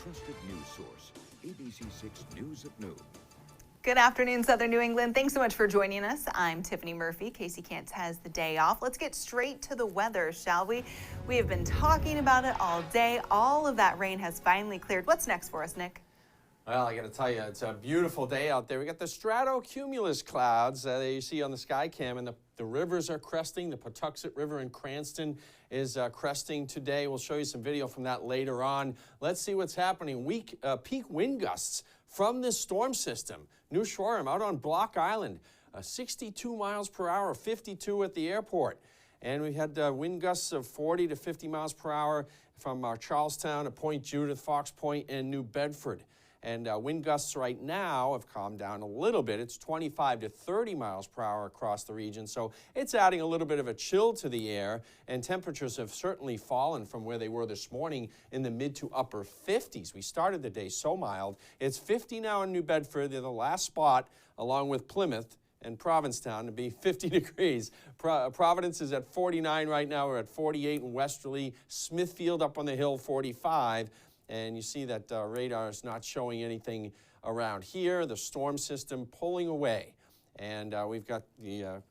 trusted news source, ABC6 News at noon. Good afternoon, Southern New England. Thanks so much for joining us. I'm Tiffany Murphy. Casey Kantz has the day off. Let's get straight to the weather, shall we? We have been talking about it all day. All of that rain has finally cleared. What's next for us, Nick? Well, I got to tell you, it's a beautiful day out there. We got the stratocumulus clouds that you see on the sky cam, and the rivers are cresting. The Patuxent River in Cranston is cresting today. We'll show you some video from that later on. Let's see what's happening. Peak wind gusts from this storm system. New Shoreham out on Block Island, 62 miles per hour, 52 at the airport. And we had wind gusts of 40 to 50 miles per hour from Charlestown to Point Judith, Fox Point, and New Bedford. And wind gusts right now have calmed down a little bit. It's 25 to 30 miles per hour across the region. So it's adding a little bit of a chill to the air. And temperatures have certainly fallen from where they were this morning in the mid to upper 50s. We started the day so mild. It's 50 now in New Bedford. They're the last spot, along with Plymouth and Provincetown, to be 50 degrees. Providence is at 49 right now. We're at 48 in Westerly. Smithfield up on the hill, 45. And you see that radar is not showing anything around here. The storm system pulling away. And we've got the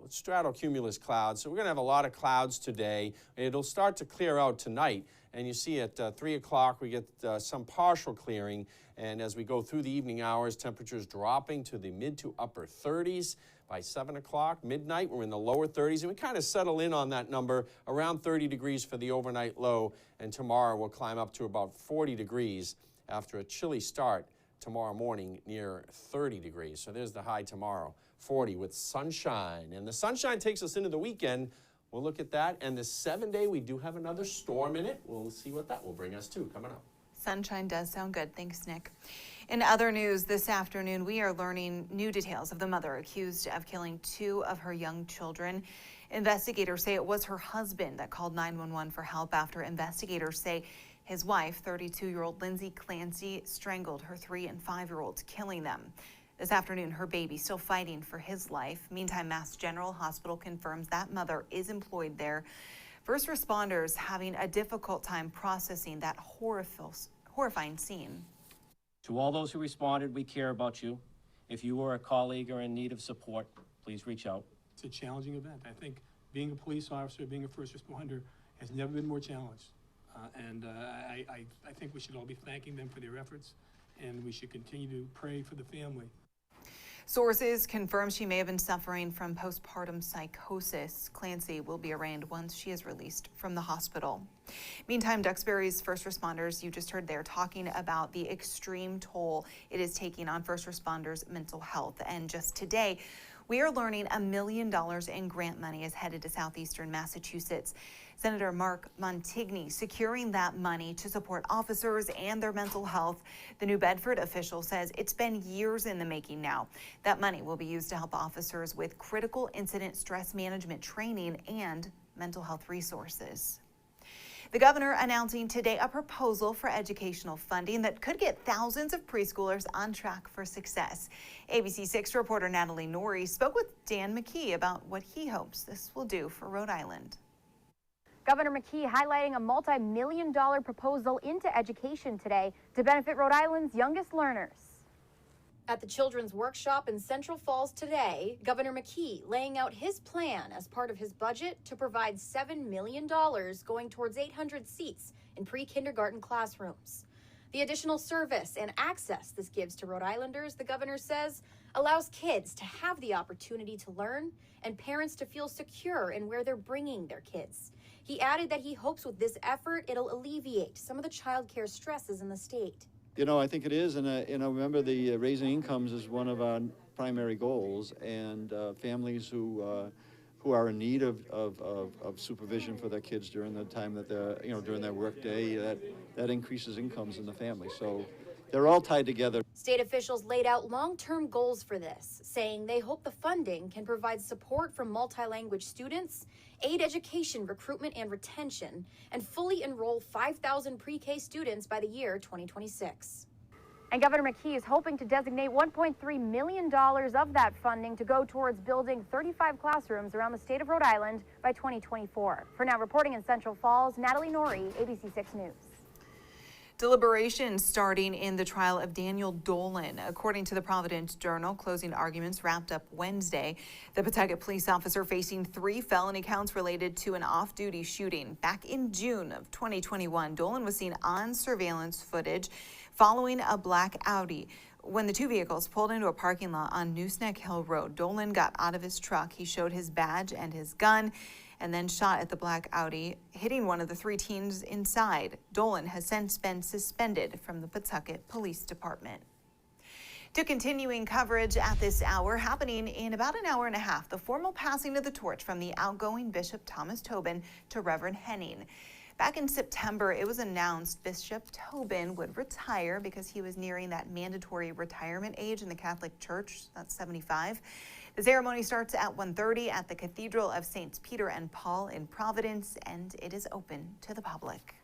stratocumulus clouds. So we're going to have a lot of clouds today. It'll start to clear out tonight. And you see at 3 o'clock we get some partial clearing. And as we go through the evening hours, temperatures dropping to the mid to upper 30s. By 7 o'clock, midnight, we're in the lower 30s, and we kind of settle in on that number, around 30 degrees for the overnight low, and tomorrow we'll climb up to about 40 degrees after a chilly start tomorrow morning near 30 degrees. So there's the high tomorrow, 40 with sunshine. And the sunshine takes us into the weekend. We'll look at that, and the 7-day, we do have another storm in it. We'll see what that will bring us to coming up. Sunshine does sound good. Thanks, Nick. In other news this afternoon, we are learning new details of the mother accused of killing 2 of her young children. Investigators say it was her husband that called 911 for help after investigators say his wife, 32-year-old Lindsay Clancy, strangled her 3- and 5-year-olds, killing them. This afternoon, her baby still fighting for his life. Meantime, Mass General Hospital confirms that mother is employed there. First responders having a difficult time processing that horrifying scene. To all those who responded, we care about you. If you or a colleague are in need of support, please reach out. It's a challenging event. I think being a police officer, being a first responder has never been more challenged. I think we should all be thanking them for their efforts, and we should continue to pray for the family. Sources confirm she may have been suffering from postpartum psychosis. Clancy will be arraigned once she is released from the hospital. Meantime, Duxbury's first responders, you just heard there, talking about the extreme toll it is taking on first responders' mental health. And just today, we are learning $1 million in grant money is headed to southeastern Massachusetts. Senator Mark Montigny securing that money to support officers and their mental health. The New Bedford official says it's been years in the making now. That money will be used to help officers with critical incident stress management training and mental health resources. The governor announcing today a proposal for educational funding that could get thousands of preschoolers on track for success. ABC6 reporter Natalie Norrie spoke with Dan McKee about what he hopes this will do for Rhode Island. Governor McKee highlighting a multi-million-dollar proposal into education today to benefit Rhode Island's youngest learners. At the Children's Workshop in Central Falls today, Governor McKee laying out his plan as part of his budget to provide $7 million going towards 800 seats in pre-kindergarten classrooms. The additional service and access this gives to Rhode Islanders, the governor says, allows kids to have the opportunity to learn and parents to feel secure in where they're bringing their kids. He added that he hopes with this effort it'll alleviate some of the childcare stresses in the state. You know, I think it is, and remember the raising incomes is one of our primary goals, and families who are in need of supervision for their kids during the time that they're, during their work day, that increases incomes in the family. So they're all tied together. State officials laid out long-term goals for this, saying they hope the funding can provide support for multi-language students, aid education recruitment and retention, and fully enroll 5,000 pre-K students by the year 2026. And Governor McKee is hoping to designate $1.3 million of that funding to go towards building 35 classrooms around the state of Rhode Island by 2024. For now, reporting in Central Falls, Natalie Norrie, ABC6 News. Deliberations starting in the trial of Daniel Dolan. According to the Providence Journal, closing arguments wrapped up Wednesday. The Pawtucket police officer facing 3 felony counts related to an off-duty shooting. Back in June of 2021, Dolan was seen on surveillance footage following a black Audi. When the 2 vehicles pulled into a parking lot on Nooseneck Hill Road, Dolan got out of his truck. He showed his badge and his gun and then shot at the black Audi, hitting one of the 3 teens inside. Dolan has since been suspended from the Pawtucket Police Department. To continuing coverage at this hour, happening in about an hour and a half, the formal passing of the torch from the outgoing Bishop Thomas Tobin to Reverend Henning. Back in September, it was announced Bishop Tobin would retire because he was nearing that mandatory retirement age in the Catholic Church. That's 75. The ceremony starts at 1:30 at the Cathedral of Saints Peter and Paul in Providence, and it is open to the public.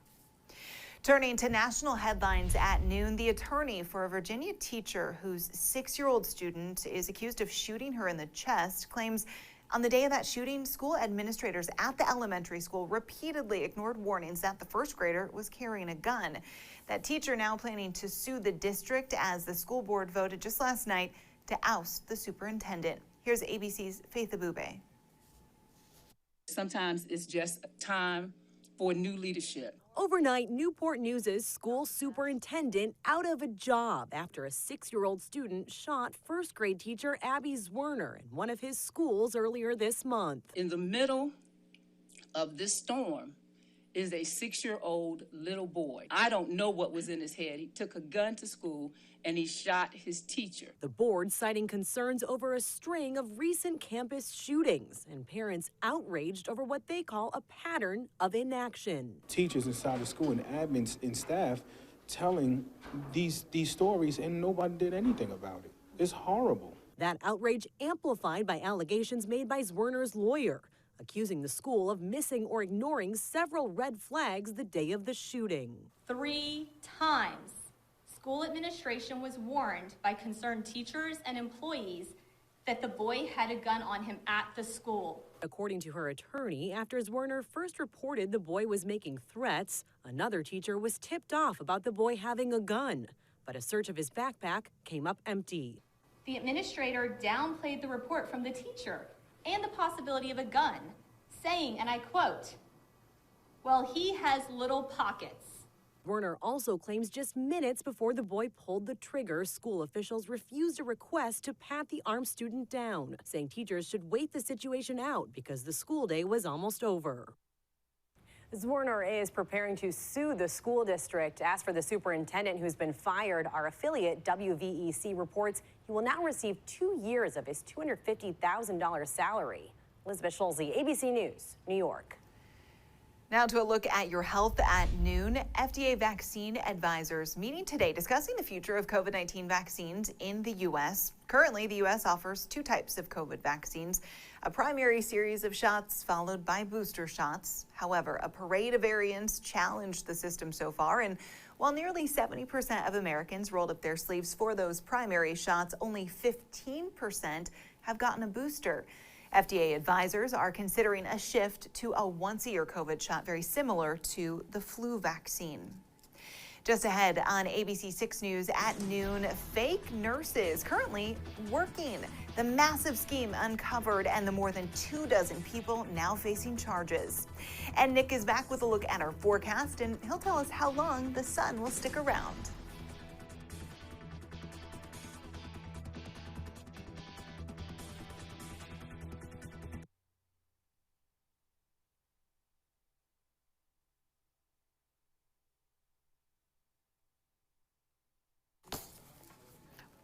Turning to national headlines at noon, the attorney for a Virginia teacher whose 6-year-old student is accused of shooting her in the chest claims on the day of that shooting, school administrators at the elementary school repeatedly ignored warnings that the first grader was carrying a gun. That teacher now planning to sue the district as the school board voted just last night to oust the superintendent. Here's ABC's Faith Abube. Sometimes it's just time for new leadership. Overnight, Newport News' school superintendent out of a job after a 6-year-old student shot first grade teacher Abby Zwerner in one of his schools earlier this month. In the middle of this storm is a 6-year-old little boy. I don't know what was in his head. He took a gun to school and he shot his teacher. The board citing concerns over a string of recent campus shootings and parents outraged over what they call a pattern of inaction. Teachers inside the school and admins and staff telling these stories and nobody did anything about it. It's horrible. That outrage amplified by allegations made by Zwerner's lawyer, accusing the school of missing or ignoring several red flags the day of the shooting. 3 times, school administration was warned by concerned teachers and employees that the boy had a gun on him at the school. According to her attorney, after Zwerner first reported the boy was making threats, another teacher was tipped off about the boy having a gun, but a search of his backpack came up empty. The administrator downplayed the report from the teacher and the possibility of a gun, saying, and I quote, "Well, he has little pockets." Zwerner also claims just minutes before the boy pulled the trigger, school officials refused a request to pat the armed student down, saying teachers should wait the situation out because the school day was almost over. Zwerner is preparing to sue the school district. As for the superintendent who's been fired, our affiliate WVEC reports he will now receive 2 years of his $250,000 salary. Elizabeth Schulze, ABC News, New York. Now to a look at your health at noon. FDA vaccine advisors meeting today discussing the future of COVID-19 vaccines in the U.S. Currently, the U.S. offers 2 types of COVID vaccines, a primary series of shots followed by booster shots. However, a parade of variants challenged the system so far, and while nearly 70% of Americans rolled up their sleeves for those primary shots, only 15% have gotten a booster. FDA advisors are considering a shift to a once-a-year COVID shot, very similar to the flu vaccine. Just ahead on ABC6 News at noon, fake nurses currently working. The massive scheme uncovered and the more than 24 people now facing charges. And Nick is back with a look at our forecast, and he'll tell us how long the sun will stick around.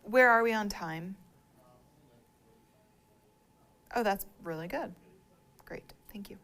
Where are we on time? Oh, that's really good. Great, thank you.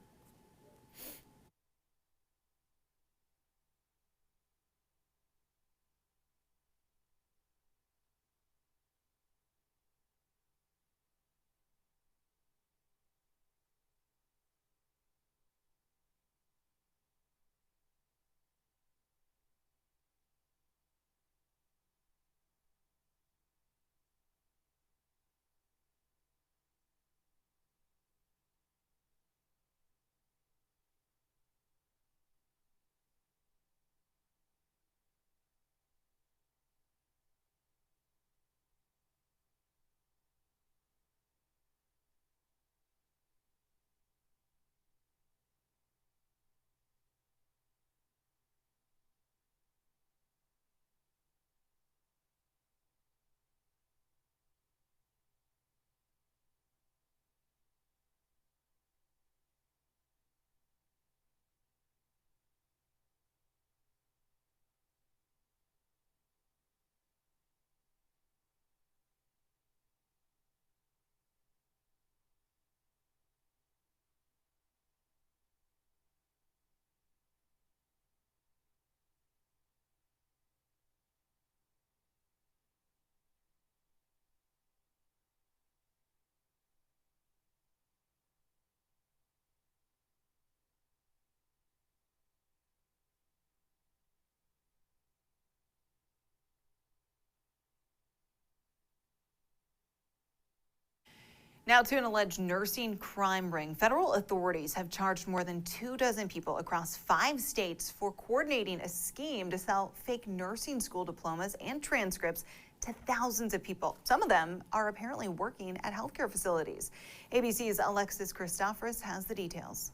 Now to an alleged nursing crime ring. Federal authorities have charged more than 24 people across 5 states for coordinating a scheme to sell fake nursing school diplomas and transcripts to thousands of people. Some of them are apparently working at healthcare facilities. ABC's Alexis Christophorus has the details.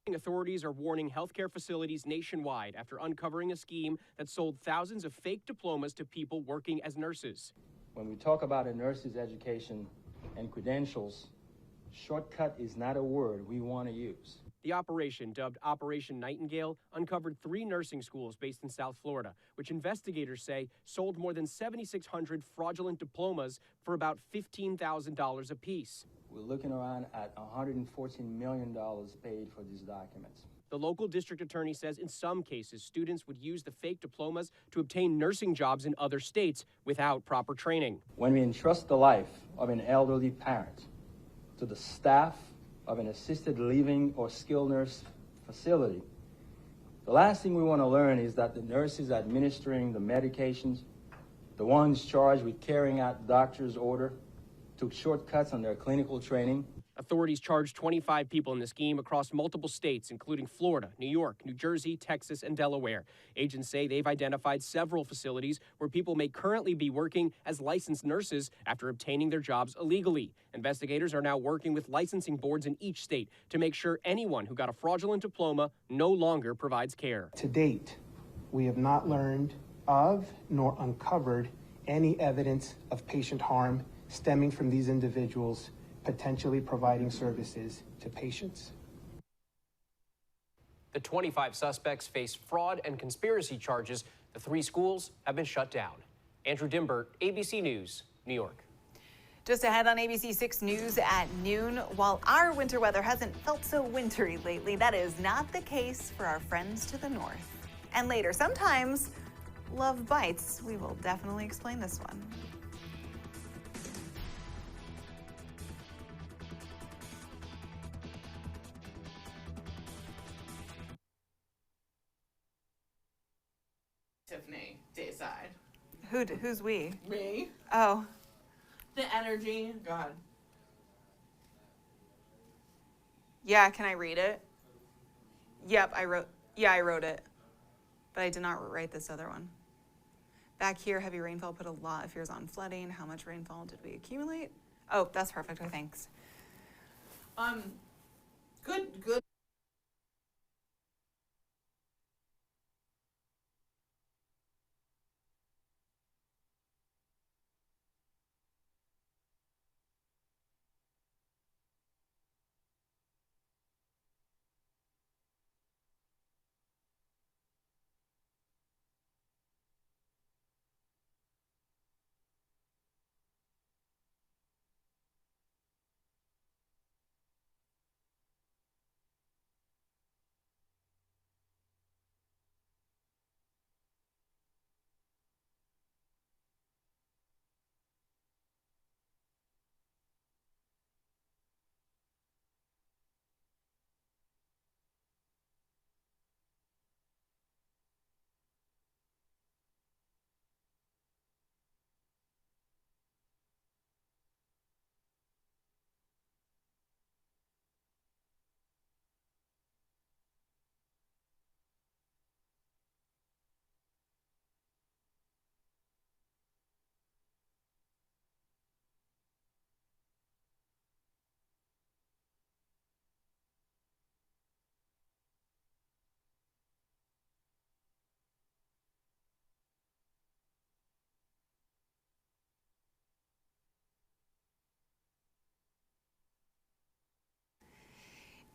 Authorities are warning healthcare facilities nationwide after uncovering a scheme that sold thousands of fake diplomas to people working as nurses. When we talk about a nurse's education and credentials, shortcut is not a word we want to use. The operation, dubbed Operation Nightingale, uncovered 3 nursing schools based in South Florida, which investigators say sold more than 7,600 fraudulent diplomas for about $15,000 apiece. We're looking around at $114 million paid for these documents. The local district attorney says in some cases, students would use the fake diplomas to obtain nursing jobs in other states without proper training. When we entrust the life of an elderly parent to the staff of an assisted living or skilled nurse facility, the last thing we want to learn is that the nurses administering the medications, the ones charged with carrying out doctor's order, took shortcuts on their clinical training. Authorities charged 25 people in the scheme across multiple states, including Florida, New York, New Jersey, Texas, and Delaware. Agents say they've identified several facilities where people may currently be working as licensed nurses after obtaining their jobs illegally. Investigators are now working with licensing boards in each state to make sure anyone who got a fraudulent diploma no longer provides care. To date, we have not learned of nor uncovered any evidence of patient harm stemming from these individuals potentially providing services to patients. The 25 suspects face fraud and conspiracy charges. The 3 schools have been shut down. Andrew Dimbert, ABC News, New York. Just ahead on ABC6 News at noon, while our winter weather hasn't felt so wintry lately, that is not the case for our friends to the north. And later, sometimes love bites. We will definitely explain this one. Tiffany, Dayside. Who's we? Me. Oh. The energy. God. Yeah, can I read it? Yep, I wrote it. But I did not write this other one. Back here, heavy rainfall put a lot of fears on flooding. How much rainfall did we accumulate? Oh, that's perfect. Oh, thanks. Good.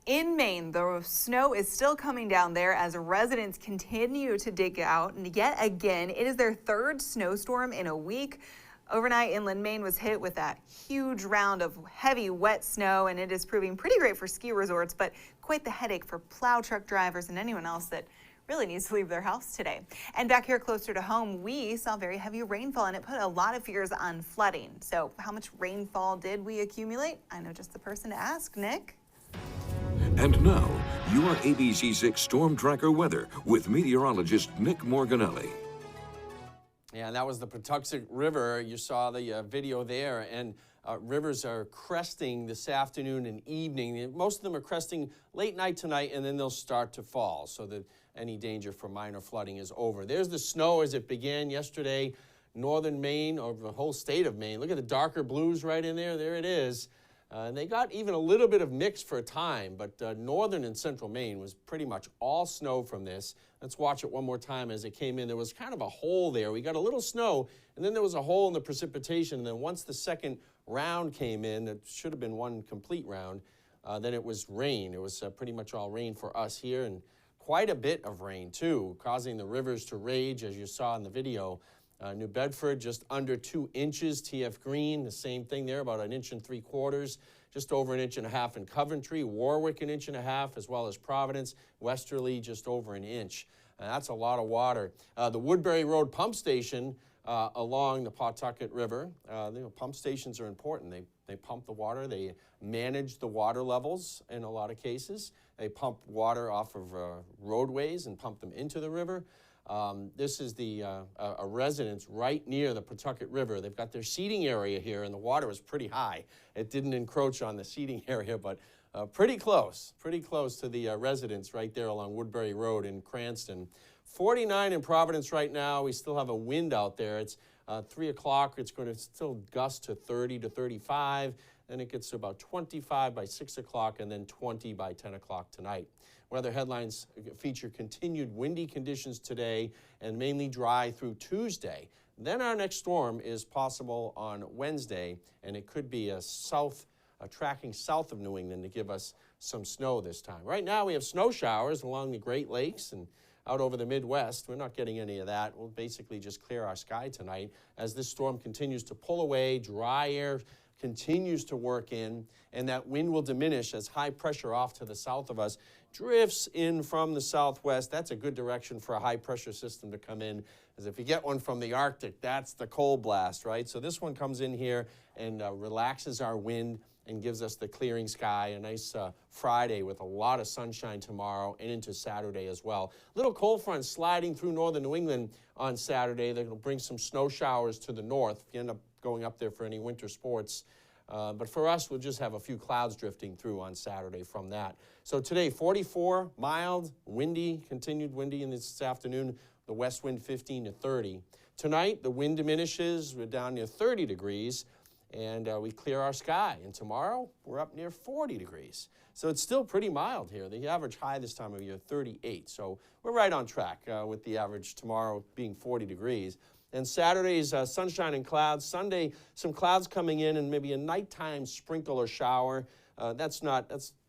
In Maine, the snow is still coming down there as residents continue to dig out. And yet again, it is their 3rd snowstorm in a week. Overnight, inland Maine was hit with that huge round of heavy, wet snow, and it is proving pretty great for ski resorts, but quite the headache for plow truck drivers and anyone else that really needs to leave their house today. And back here closer to home, we saw very heavy rainfall, and it put a lot of fears on flooding. So how much rainfall did we accumulate? I know just the person to ask. Nick? And now, your ABC6 Storm Tracker weather with meteorologist Nick Morganelli. Yeah, and that was the Patuxent River. You saw the video there, and rivers are cresting this afternoon and evening. Most of them are cresting late night tonight, and then they'll start to fall, so that any danger for minor flooding is over. There's the snow as it began yesterday, northern Maine, or the whole state of Maine. Look at the darker blues right in there. There it is. And they got even a little bit of mix for a time, but northern and central Maine was pretty much all snow from this. Let's watch it one more time as it came in. There was kind of a hole there. We got a little snow, and then there was a hole in the precipitation. And then once the second round came in, it should have been one complete round, then it was rain. It was pretty much all rain for us here, and quite a bit of rain too, causing the rivers to rage, as you saw in the video. New Bedford, just under 2 inches. TF Green, the same thing there, about 1 3/4 inches. Just over 1.5 inches in Coventry. Warwick, 1.5 inches, as well as Providence. Westerly, just over 1 inch. That's a lot of water. The Woodbury Road pump station along the Pawtucket River. Pump stations are important. They pump the water. They manage the water levels in a lot of cases. They pump water off of roadways and pump them into the river. This is a residence right near the Pawtucket River. They've got their seating area here, and the water was pretty high. It didn't encroach on the seating area, but pretty close to the residence right there along Woodbury Road in Cranston. 49 in Providence right now. We still have a wind out there. It's 3 o'clock. It's going to still gust to 30 to 35. Then it gets to about 25 by 6 o'clock, and then 20 by 10 o'clock tonight. Weather headlines feature continued windy conditions today and mainly dry through Tuesday. Then our next storm is possible on Wednesday, and it could be tracking south of New England to give us some snow this time. Right now we have snow showers along the Great Lakes and out over the Midwest. We're not getting any of that. We'll basically just clear our sky tonight as this storm continues to pull away. Dry air continues to work in, and that wind will diminish as high pressure off to the south of us drifts in from the southwest. That's a good direction for a high pressure system to come in, as if you get one from the Arctic, that's the cold blast, right? So this one comes in here and relaxes our wind and gives us the clearing sky. A nice Friday with a lot of sunshine tomorrow and into Saturday as well. Little cold front sliding through northern New England on Saturday. They're going to bring some snow showers to the north if you end up going up there for any winter sports. But for us, we'll just have a few clouds drifting through on Saturday from that. So today, 44, mild, windy, continued windy in this afternoon. The west wind 15 to 30. Tonight, the wind diminishes. We're down near 30 degrees, and we clear our sky. And tomorrow, we're up near 40 degrees. So it's still pretty mild here. The average high this time of year, 38. So we're right on track with the average tomorrow being 40 degrees. And Saturday's sunshine and clouds. Sunday, some clouds coming in and maybe a nighttime sprinkle or shower. That's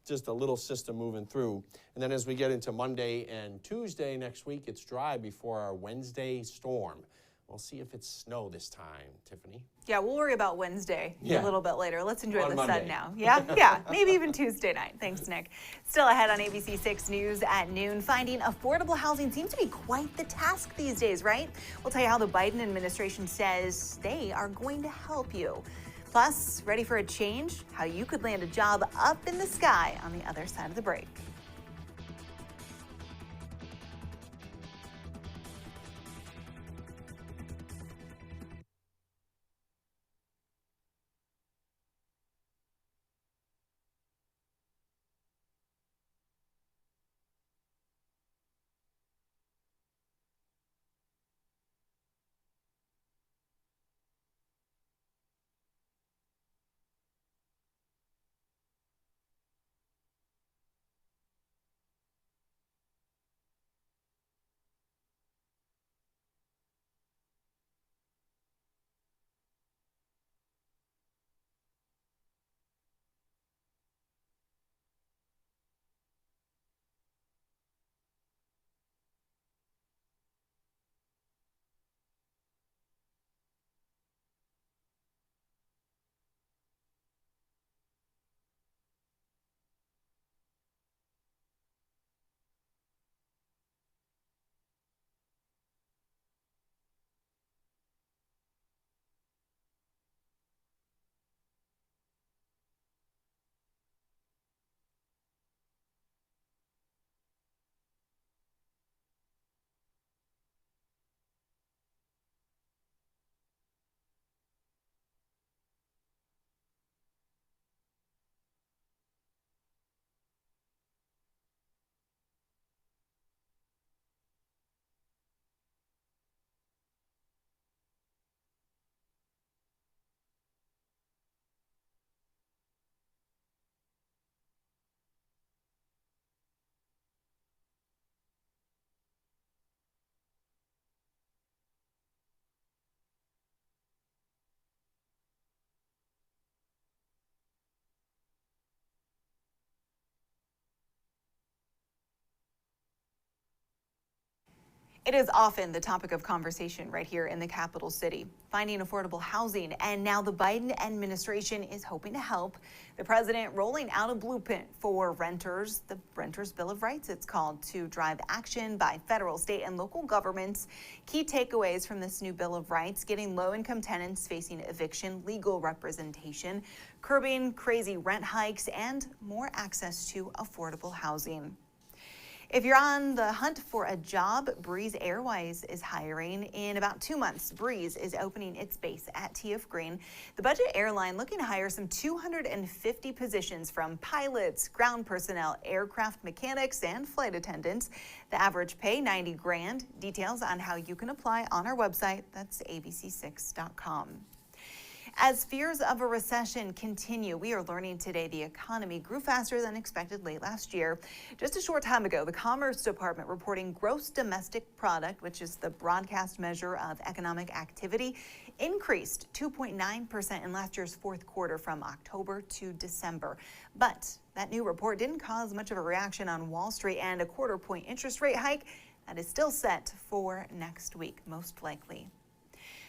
just a little system moving through. And then as we get into Monday and Tuesday next week, it's dry before our Wednesday storm. We'll see if it's snow this time, Tiffany. Yeah, we'll worry about Wednesday a little bit later. Let's enjoy On the Monday. sun now. Yeah, maybe even Tuesday night. Thanks, Nick. Still ahead on ABC6 News at noon. Finding affordable housing seems to be quite the task these days, right? We'll tell you how the Biden administration says they are going to help you. Plus, ready for a change? How you could land a job up in the sky on the other side of the break. It is often the topic of conversation right here in the capital city, finding affordable housing, and now the Biden administration is hoping to help. The president rolling out a blueprint for renters, the Renters Bill of Rights it's called, to drive action by federal, state, and local governments. Key takeaways from this new Bill of Rights: getting low-income tenants facing eviction legal representation, curbing crazy rent hikes, and more access to affordable housing. If you're on the hunt for a job, Breeze Airways is hiring. In about 2 months, Breeze is opening its base at TF Green. The budget airline looking to hire some 250 positions, from pilots, ground personnel, aircraft mechanics, and flight attendants. The average pay, $90 grand. Details on how you can apply on our website. That's ABC6.com. As fears of a recession continue, we are learning today the economy grew faster than expected late last year. Just a short time ago, the Commerce Department reporting gross domestic product, which is the broadcast measure of economic activity, increased 2.9% in last year's fourth quarter from October to December. But that new report didn't cause much of a reaction on Wall Street, and a quarter-point interest rate hike that is still set for next week, most likely.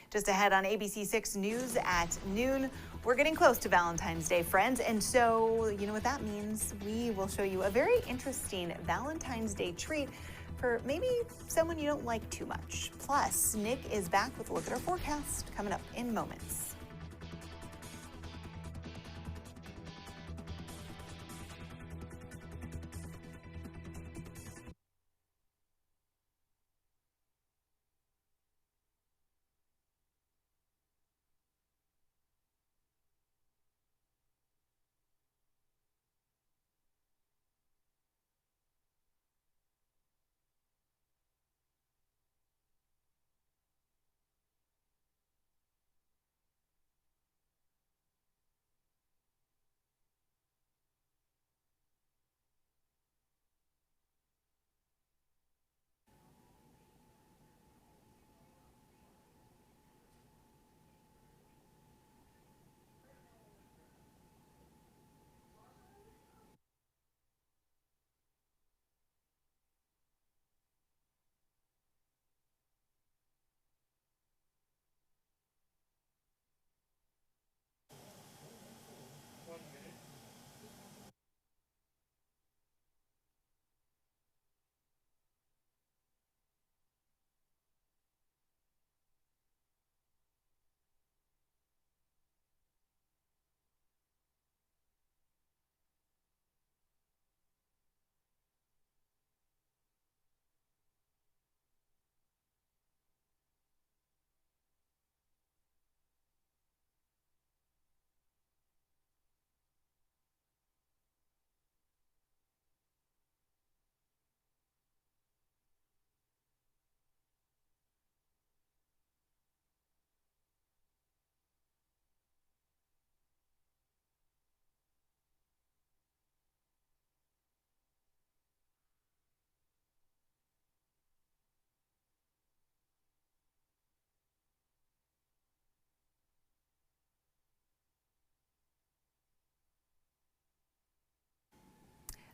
Just ahead on ABC6 News at noon, we're getting close to Valentine's Day, friends, and so you know what that means. We will show you a very interesting Valentine's Day treat for maybe someone you don't like too much. Plus, Nick is back with a look at our forecast coming up in moments.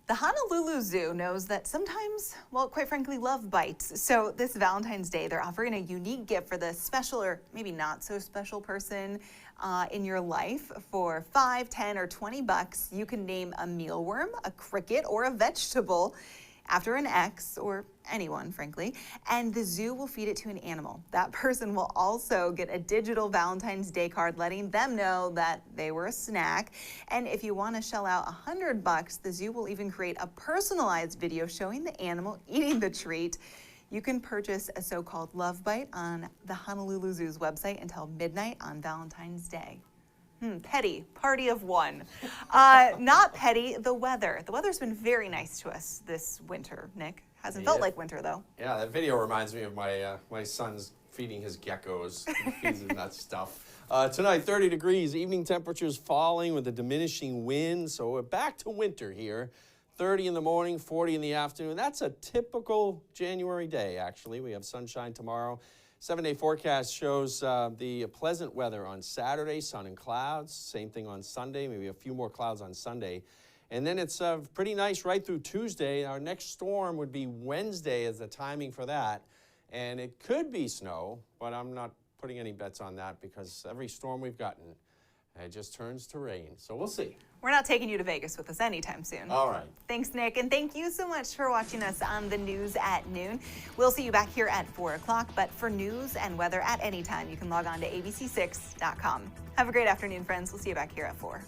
The Honolulu Zoo knows that sometimes, well, quite frankly, love bites. So this Valentine's Day, they're offering a unique gift for the special or maybe not so special person in your life. For $5, $10, or $20, you can name a mealworm, a cricket, or a vegetable after an ex, or anyone, frankly, and the zoo will feed it to an animal. That person will also get a digital Valentine's Day card letting them know that they were a snack. And if you want to shell out $100, the zoo will even create a personalized video showing the animal eating the treat. You can purchase a so-called love bite on the Honolulu Zoo's website until midnight on Valentine's Day. Petty, party of one. Not petty, the weather. The weather's been very nice to us this winter, Nick. Hasn't felt like winter, though. Yeah, that video reminds me of my son's feeding his geckos. He feeds them that stuff. Tonight, 30 degrees, evening temperatures falling with a diminishing wind, so we're back to winter here. 30 in the morning, 40 in the afternoon. That's a typical January day, actually. We have sunshine tomorrow. 7-day forecast shows the pleasant weather on Saturday, sun and clouds. Same thing on Sunday, maybe a few more clouds on Sunday. And then it's pretty nice right through Tuesday. Our next storm would be Wednesday as the timing for that. and it could be snow, but I'm not putting any bets on that because every storm we've gotten, it just turns to rain. So we'll see. We're not taking you to Vegas with us anytime soon. All right. Thanks, Nick, and thank you so much for watching us on the news at noon. We'll see you back here at 4 o'clock, but for news and weather at any time, you can log on to abc6.com. Have a great afternoon, friends. We'll see you back here at 4.